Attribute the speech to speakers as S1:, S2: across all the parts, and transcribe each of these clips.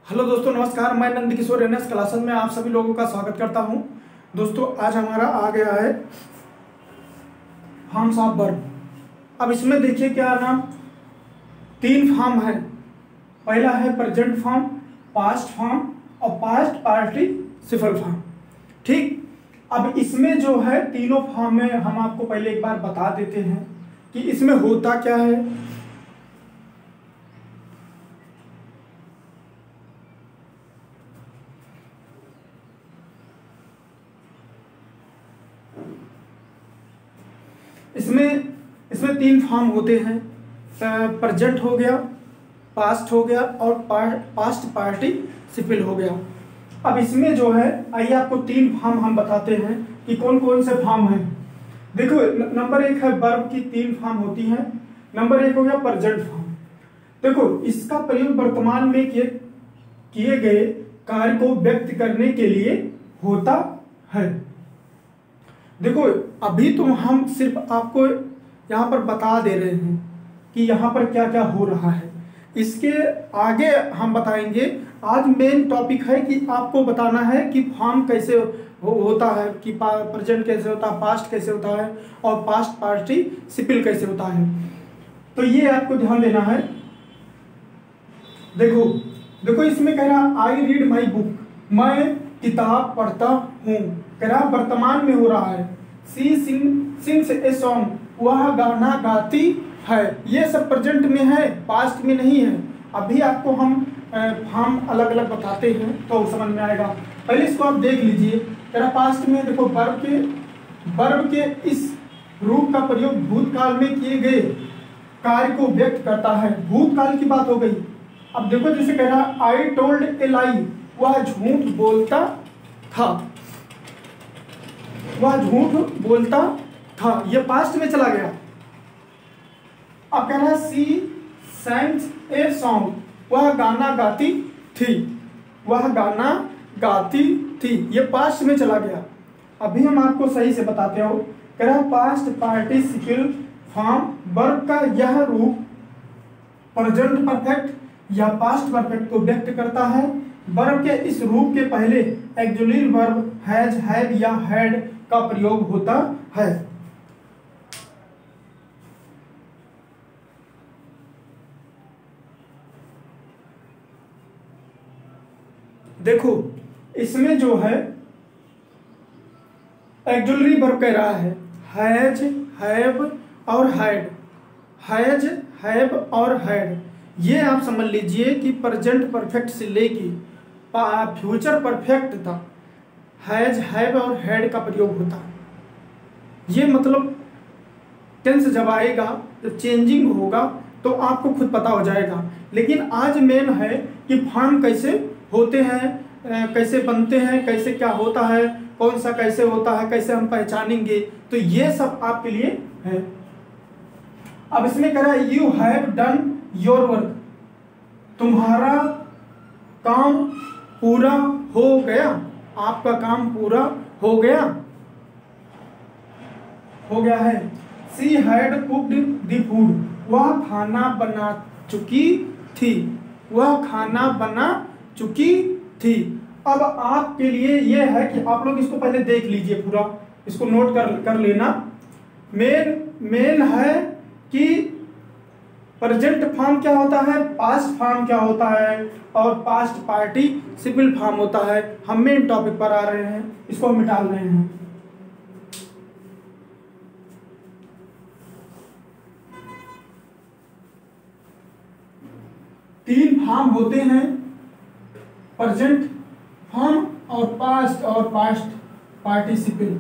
S1: Hello दोस्तों, नमस्कार। मैं नंद किशोर एनएस क्लासेस में आप सभी लोगों का स्वागत करता हूं। दोस्तों, आज हमारा आ गया है फॉर्म्स ऑफ वर्ब। अब इसमें देखिए क्या नाम, 3 फॉर्म है। पहला है प्रेजेंट फॉर्म, पास्ट फॉर्म और पास्ट पार्टिसिपल फॉर्म। ठीक, अब इसमें जो है तीनों फॉर्म में हम आपको पहले एक बार बता देते हैं कि इसमें होता क्या है। इसमें 3 फॉर्म होते हैं, प्रेजेंट हो गया, पास्ट हो गया और पास्ट पार्टिसिपल हो गया। अब इसमें जो है, आइए आपको 3 फॉर्म हम बताते हैं कि कौन कौन से फॉर्म हैं। देखो, नंबर 1 है वर्ब की 3 फॉर्म होती हैं। नंबर 1 हो गया प्रेजेंट फॉर्म। देखो, इसका प्रयोग वर्तमान में किए गए कार्य को व्यक्त करने के लिए होता है। देखो, अभी तो हम सिर्फ आपको यहाँ पर बता दे रहे हैं कि यहाँ पर क्या क्या हो रहा है। इसके आगे हम बताएंगे। आज मेन टॉपिक है कि आपको बताना है कि फॉर्म कैसे होता है, कि प्रेजेंट कैसे होता है, पास्ट कैसे होता है और पास्ट पार्टिसिपल कैसे होता है। तो ये आपको ध्यान देना है। देखो इसमें कह रहा आई रीड माई बुक, मैं किताब पढ़ता हूँ। कह रहा वर्तमान में हो रहा है। सी सिंग्स ए सॉन्ग, वह गाना गाती है। ये सब प्रेजेंट में है, पास्ट में नहीं है। अभी आपको हम फॉर्म अलग अलग बताते हैं तो समझ में आएगा। पहले इसको आप देख लीजिए। कह रहा पास्ट में देखो वर्ब के इस रूप का प्रयोग भूतकाल में किए गए कार्य को व्यक्त करता है। भूतकाल की बात हो गई। अब देखो, जैसे कह रहा आई टोल्ड ए लाई, वह झूठ बोलता था। वह झूठ बोलता था, ये पास्ट में चला गया। अब कह रहा सी सैंग्स ए सॉन्ग, वह गाना गाती थी। वह गाना गाती थी, ये पास्ट में चला गया। अभी हम आपको सही से बताते हो। कह रहा पास्ट पार्टिसिपल फॉर्म वर्ब का यह रूप प्रेजेंट परफेक्ट या पास्ट परफेक्ट को व्यक्त करता है। वर्ब के इस रूप के पहले ऑक्सिलरी वर्ब हैज, हैव या हैड का प्रयोग होता है। देखो, इसमें जो है ऑक्सिलरी वर्ब कह रहा है हैज, हैव और हैड। हैज, हैव और हैड, ये आप समझ लीजिए कि प्रेजेंट परफेक्ट से लेके फ्यूचर परफेक्ट तक हैज, हैव और हैड का प्रयोग होता है। ये मतलब टेंस जब आएगा, जब चेंजिंग होगा तो आपको खुद पता हो जाएगा। लेकिन आज मेन है कि फॉर्म कैसे होते हैं, कैसे बनते हैं, कैसे क्या होता है, कौन सा कैसे होता है, कैसे हम पहचानेंगे, तो ये सब आपके लिए है। अब इसमें कह रहा है you have done your work, तुम्हारा काम पूरा हो गया। आपका काम पूरा हो गया है। She had cooked the food, वह खाना बना चुकी थी। वह खाना बना चुकी थी। अब आपके लिए यह है कि आप लोग इसको पहले देख लीजिए, पूरा इसको नोट कर लेना। मेन है कि प्रेजेंट फॉर्म क्या होता है, पास्ट फॉर्म क्या होता है और पास्ट पार्टिसिपल फॉर्म होता है। हम मेन टॉपिक पर आ रहे हैं, इसको हम मिटा रहे हैं। तीन फॉर्म होते हैं, प्रेजेंट फॉर्म और पास्ट पार्टिसिपल।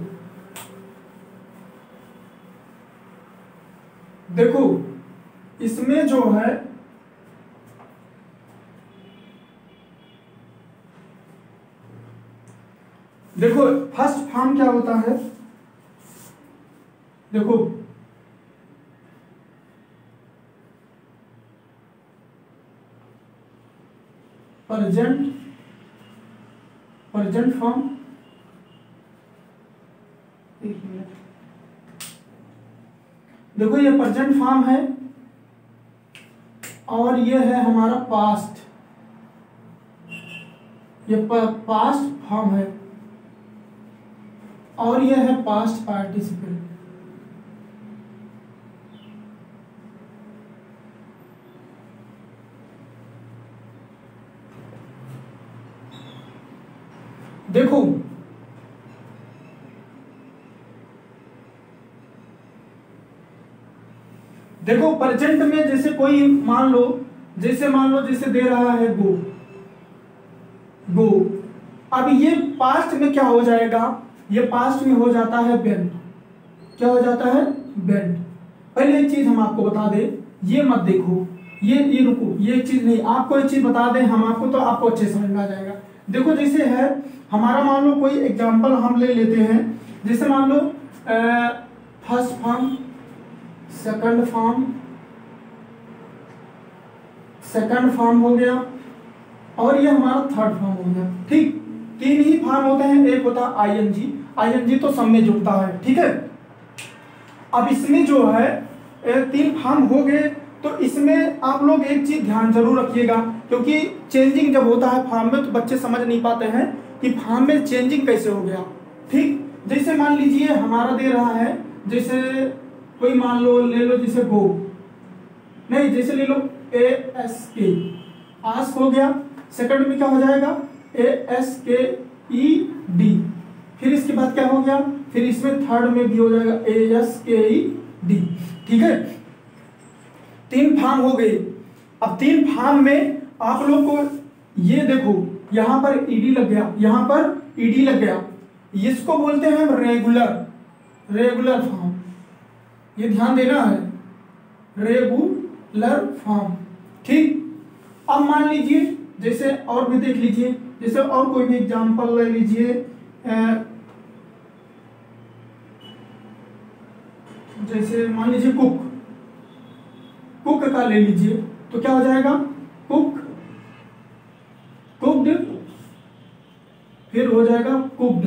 S1: देखो, इसमें जो है देखो फर्स्ट फॉर्म क्या होता है। देखो, प्रेजेंट फॉर्म, एक मिनट, देखो ये प्रेजेंट फॉर्म है और ये है हमारा पास्ट ये पास्ट फॉर्म है और ये है पास्ट पार्टिसिपल। देखो देखो प्रेजेंट में जैसे कोई मान लो जैसे दे रहा है गो गो। अब ये पास्ट में क्या हो जाएगा, ये पास्ट में हो जाता है वेंट। क्या हो जाता है, वेंट। पहले एक चीज हम आपको बता दें, ये मत देखो, ये रुको, ये चीज नहीं, आपको एक चीज बता दें हम आपको, तो आपको अच्छे समझ में आ जाएगा। देखो जैसे है हमारा, मान लो कोई एग्जांपल हम ले लेते हैं, जैसे मान लो फर्स्ट फॉर्म, सेकंड फॉर्म हो गया और ये हमारा थर्ड फॉर्म हो गया। ठीक, तीन ही फॉर्म होते हैं, एक होता है आईएनजी तो सब में जुड़ता है। ठीक है, अब इसमें जो है तीन फॉर्म हो गए, तो इसमें आप लोग एक चीज ध्यान जरूर रखिएगा, क्योंकि चेंजिंग जब होता है फॉर्म में तो बच्चे समझ नहीं पाते हैं कि फॉर्म में चेंजिंग कैसे हो गया। ठीक, जैसे मान लीजिए हमारा दे रहा है, जैसे कोई मान लो ले लो, जैसे गो नहीं, जैसे ले लो ASK, आस्क हो गया। सेकंड में क्या हो जाएगा, ASKED। फिर इसके बाद क्या हो गया, फिर इसमें थर्ड में भी हो जाएगा ASKED। ठीक है, तीन फॉर्म हो गए। अब तीन फॉर्म में आप लोग को ये देखो, यहां पर ईडी लग गया, यहां पर ईडी लग गया, इसको बोलते हैं रेगुलर फॉर्म। ये ध्यान देना है, रेगुलर फॉर्म। ठीक, अब मान लीजिए जैसे और भी देख लीजिए, जैसे और कोई भी एग्जांपल ले लीजिए, जैसे मान लीजिए कुक का ले लीजिए, तो क्या हो जाएगा, कुक्ड, फिर हो जाएगा कुक्ड।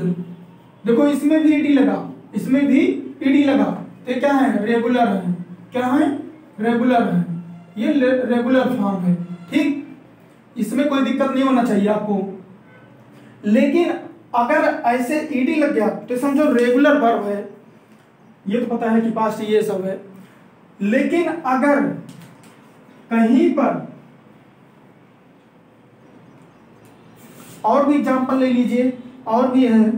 S1: देखो इसमें भी ईडी लगा, इसमें भी ईडी लगा, तो क्या है, रेगुलर है। क्या है, रेगुलर है, ये रेगुलर फॉर्म है। ठीक, इसमें कोई दिक्कत नहीं होना चाहिए आपको। लेकिन अगर ऐसे ईडी लग गया तो समझो रेगुलर वर्ब है, ये तो पता है कि पास्ट ये सब है। लेकिन अगर कहीं पर और भी एग्जांपल ले लीजिए, और भी है,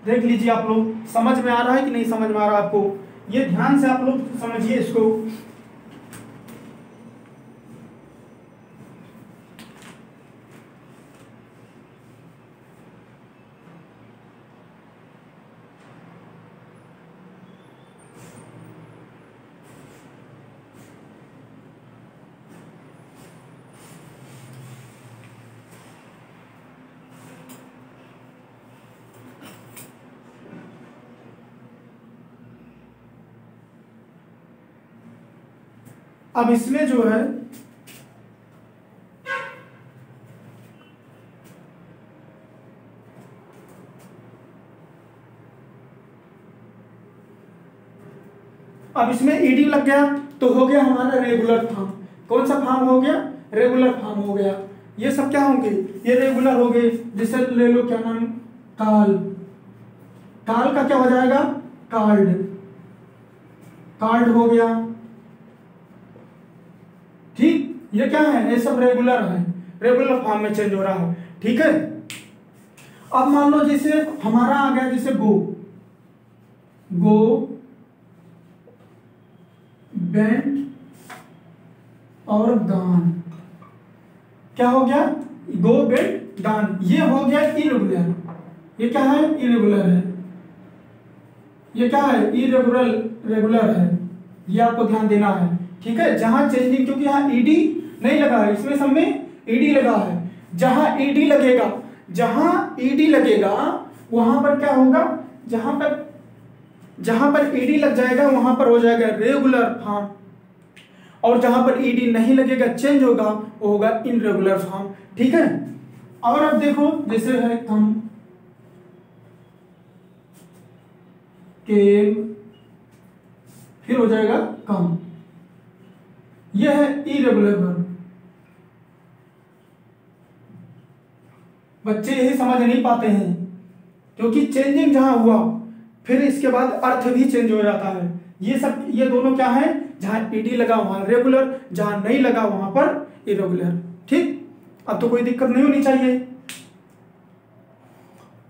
S1: देख लीजिए आप लोग, समझ में आ रहा है कि नहीं समझ में आ रहा है आपको, ये ध्यान से आप लोग समझिए इसको। अब इसमें जो है अब इसमें ईडी लग गया तो हो गया हमारा रेगुलर फॉर्म। कौन सा फॉर्म हो गया, रेगुलर फॉर्म हो गया। ये सब क्या होंगे, ये रेगुलर हो गए। जैसे ले लो क्या नाम, काल का क्या हो जाएगा, कार्ड हो गया। ठीक, ये क्या है, ये सब रेगुलर है, रेगुलर फॉर्म में चेंज हो रहा है। ठीक है, अब मान लो जैसे हमारा आ गया, जैसे गो बेंट और गान। क्या हो गया, गो बेंट गान, ये हो गया इरेगुलर। ये क्या है, इरेगुलर है। ये क्या है, रेगुलर है। ये आपको ध्यान देना है। ठीक है, जहां चेंजिंग, क्योंकि यहाँ ईडी नहीं लगा है, इसमें सब में ईडी लगा है। जहां ईडी लगेगा वहां पर क्या होगा, जहां पर ईडी लग जाएगा वहां पर हो जाएगा रेगुलर फॉर्म, और जहां पर ईडी नहीं लगेगा, चेंज होगा, वो होगा इनरेगुलर फॉर्म। ठीक है, और अब देखो जैसे है कम, केम, फिर हो जाएगा कम, यह है इरेगुलर वर्ब। बच्चे यही समझ नहीं पाते हैं, क्योंकि चेंजिंग जहां हुआ फिर इसके बाद अर्थ भी चेंज हो जाता है। ये सब, ये दोनों क्या है, जहां ईडी लगा वहां रेगुलर, जहां नहीं लगा वहां पर इरेगुलर। ठीक, अब तो कोई दिक्कत नहीं होनी चाहिए।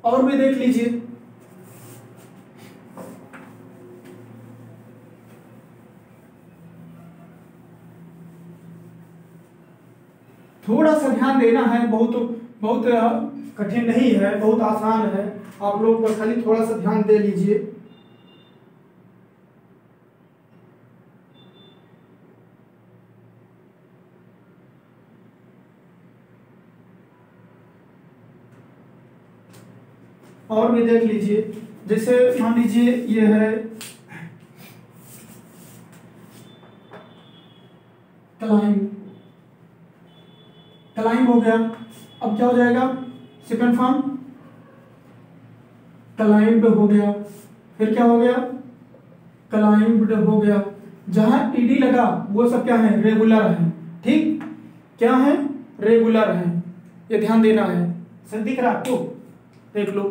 S1: और भी देख लीजिए, थोड़ा सा ध्यान देना है, बहुत बहुत कठिन नहीं है, बहुत आसान है, आप लोग बस खाली थोड़ा सा ध्यान दे लीजिए। और भी देख लीजिए, जैसे मान लीजिए ये है क्लाइंब, क्लाइंब हो गया। अब क्या हो जाएगा, सेकंड फॉर्म क्लाइंब हो गया, फिर क्या हो गया, क्लाइंब्ड हो गया। जहां ईडी लगा वो सब क्या है, रेगुलर है। ठीक, क्या है, रेगुलर है, ये ध्यान देना है। सर दिख रहा आपको, देख लो।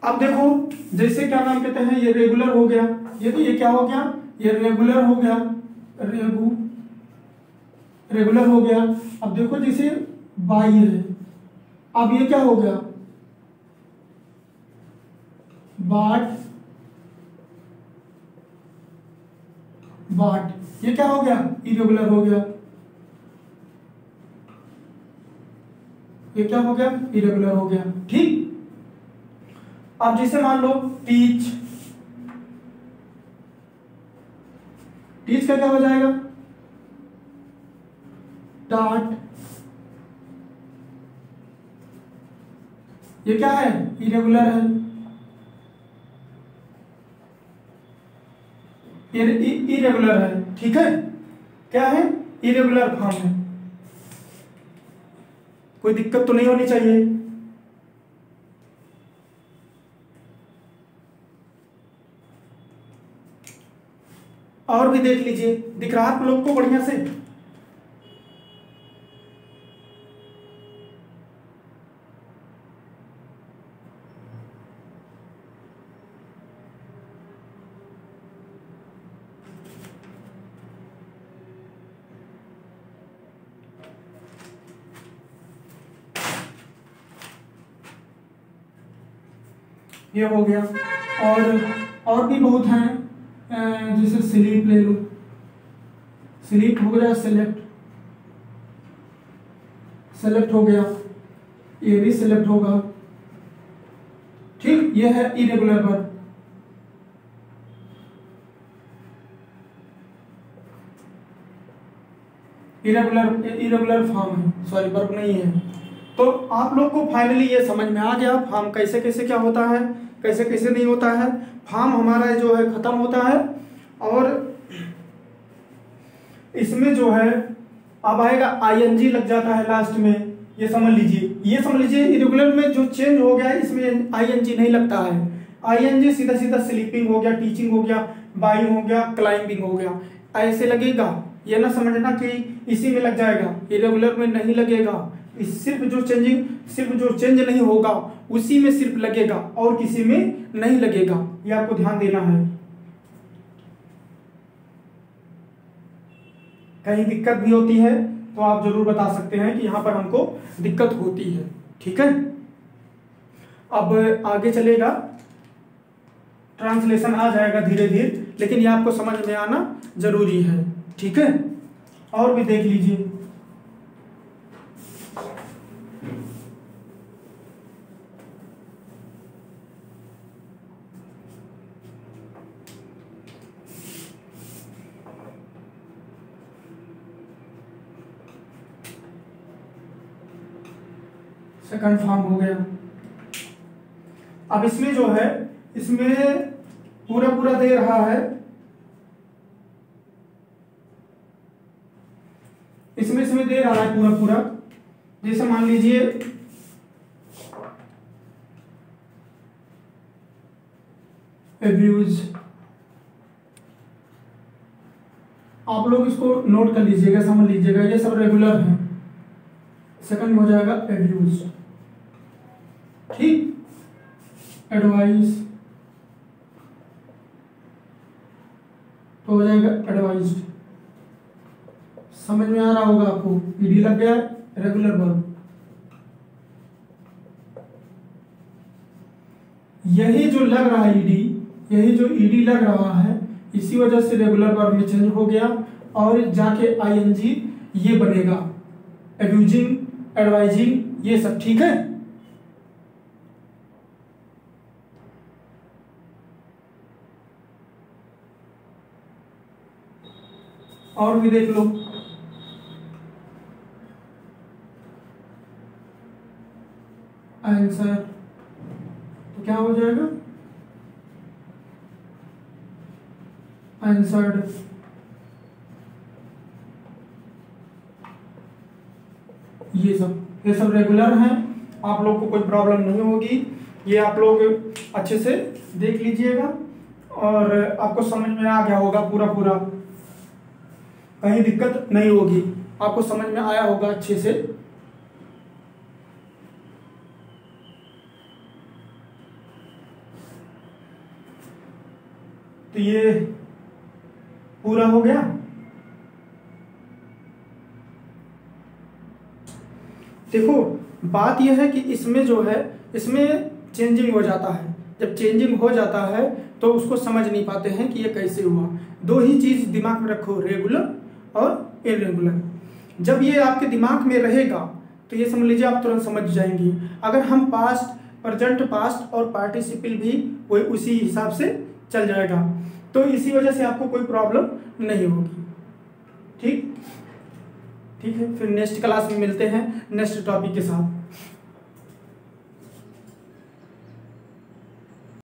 S1: अब देखो, जैसे क्या नाम कहते हैं, ये रेगुलर हो गया, ये क्या हो गया, ये रेगुलर हो गया, रेगुलर हो गया। अब देखो जैसे बाई है, अब ये क्या हो गया, बाट, बाट, ये क्या हो गया, इरेगुलर हो गया, ये क्या हो गया, इरेगुलर हो गया। ठीक, अब जैसे मान लो टीच, टीच का क्या हो जाएगा, टाट, ये क्या है, इरेगुलर है, इरेगुलर है। ठीक है, क्या है, इरेगुलर फॉर्म है, कोई दिक्कत तो नहीं होनी चाहिए। और भी देख लीजिए, दिख रहा है आप लोग को बढ़िया से। ये हो गया, और भी बहुत हैं, जैसे स्लीप ले लो, स्लीप हो गया, सेलेक्ट, सेलेक्ट हो गया, ये भी सेलेक्ट होगा। ठीक, ये है इरेगुलर वर्ब, इरेगुलर फॉर्म है, सॉरी वर्ब नहीं है। तो आप लोग को फाइनली ये समझ में आ गया फॉर्म कैसे कैसे क्या होता है, कैसे कैसे नहीं होता है। फॉर्म हमारा जो है खत्म होता है, और इसमें जो है अब आएगा आईएनजी लग जाता है लास्ट में, ये समझ लीजिए, ये समझ लीजिए। इरेगुलर में जो चेंज हो गया इसमें आईएनजी नहीं लगता है, आईएनजी सीधा सीधा स्लीपिंग हो गया, टीचिंग हो गया, बाइंग हो गया, क्लाइंबिंग हो गया, ऐसे लगेगा। ये ना समझना कि इसी में लग जाएगा, इरेगुलर में नहीं लगेगा। सिर्फ जो चेंज नहीं होगा उसी में सिर्फ लगेगा, और किसी में नहीं लगेगा, ये आपको ध्यान देना है। कहीं दिक्कत भी होती है तो आप जरूर बता सकते हैं कि यहाँ पर हमको दिक्कत होती है। ठीक है, अब आगे चलेगा, ट्रांसलेशन आ जाएगा धीरे धीरे, लेकिन ये आपको समझ में आना जरूरी है। ठीक है, और भी देख लीजिए, सेकंड फॉर्म हो गया। अब इसमें जो है, इसमें पूरा पूरा दे रहा है, इसमें दे रहा है पूरा पूरा। जैसे मान लीजिए अब्यूज, आप लोग इसको नोट कर लीजिएगा, समझ लीजिएगा, ये सब रेगुलर है। सेकंड हो जाएगा एड्यूस, ठीक, एडवाइस तो हो जाएगा एडवाइज्ड। समझ में आ रहा होगा आपको, ईडी लग गया है, रेगुलर वर्ब। यही जो लग रहा है ईडी, यही जो ईडी लग रहा है, इसी वजह से रेगुलर वर्ब में चेंज हो गया और जाके आईएनजी ये बनेगा, एब्यूजिंग, एडवाइजिंग, ये सब, ठीक है। और भी देख लो, आंसर तो क्या हो जाएगा, आंसर्ड। ये सब रेगुलर हैं, आप लोग को कोई प्रॉब्लम नहीं होगी, ये आप लोग अच्छे से देख लीजिएगा और आपको समझ में आ गया होगा पूरा, कहीं दिक्कत नहीं होगी, आपको समझ में आया होगा अच्छे से। तो ये पूरा हो गया। देखो बात यह है कि इसमें जो है, इसमें चेंजिंग हो जाता है। जब चेंजिंग हो जाता है तो उसको समझ नहीं पाते हैं कि ये कैसे हुआ। दो ही चीज दिमाग में रखो, रेगुलर और इरेगुलर। जब ये आपके दिमाग में रहेगा तो ये समझ लीजिए आप तुरंत समझ जाएंगी। अगर हम पास्ट, प्रेजेंट, पास्ट और पार्टिसिपल भी वही उसी हिसाब से चल जाएगा, तो इसी वजह से आपको कोई प्रॉब्लम नहीं होगी। ठीक है, फिर नेक्स्ट क्लास में मिलते हैं नेक्स्ट टॉपिक के साथ।